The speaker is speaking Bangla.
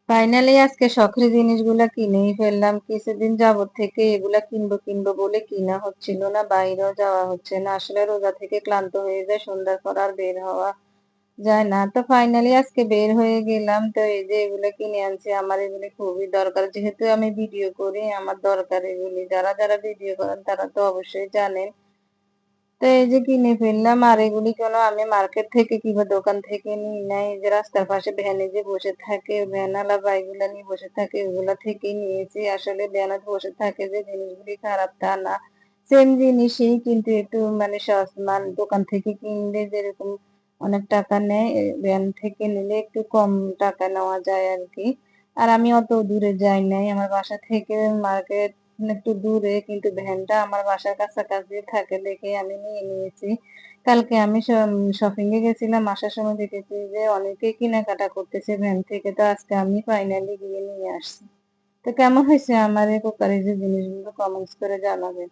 ফাইনালি আজকে শখের জিনিসগুলা কিনেই ফেললাম। কিছুদিন যাবত থেকে এগুলা কিনবো কিনবো বলে কিনা হচ্ছিল না, বাইরেও যাওয়া হচ্ছে না। আসলে রোজা থেকে ক্লান্ত হয়ে যায়, সন্ধ্যার পর আর বের হওয়া যায় না। তো ফাইনালি আজকে বের হয়ে গেলাম। তো এই যে এগুলো কিনে আনছি, আমার এগুলি খুবই দরকার। যেহেতু আমি ভিডিও করি, আমার দরকার এগুলি। যারা ভিডিও করেন তারা তো অবশ্যই জানেন। তো এই যে কিনে ফেললাম, আর এগুলি কোনো আমি মার্কেট থেকে কিংবা দোকান থেকে নিই নাই। এই যে রাস্তার পাশে ভ্যানে যে বসে থাকে, ভ্যানওয়ালা ভাইগুলা নিয়ে বসে থাকে, ওগুলা থেকেই নিয়েছি। আসলে ভ্যানে বসে থাকে যে জিনিসগুলি খারাপ তা না। সেম জিনিসই কিন্তু একটু মানে দোকান থেকে কিনলে যেরকম অনেক টাকা নেয়, ভ্যান থেকে নিলে একটু কম টাকা নেওয়া যায় আরকি। আর আমি অত দূরে যাই নাই। আমার বাসা থেকে মার্কেট একটু দূরে, কিন্তু ভ্যানটা আমার বাসার কাছাকাছি থাকে দেখে আমি নিয়ে নিয়েছি। কালকে আমি শপিং এ গেছিলাম, আসার সময় দেখেছি যে অনেকেই কেনাকাটা করতেছে ভ্যান থেকে। তো আজকে আমি ফাইনালি গিয়ে নিয়ে আসছি। তো কেমন হয়েছে আমার এই কুকারি যে জিনিসগুলো, কমেন্টস করে জানাবেন।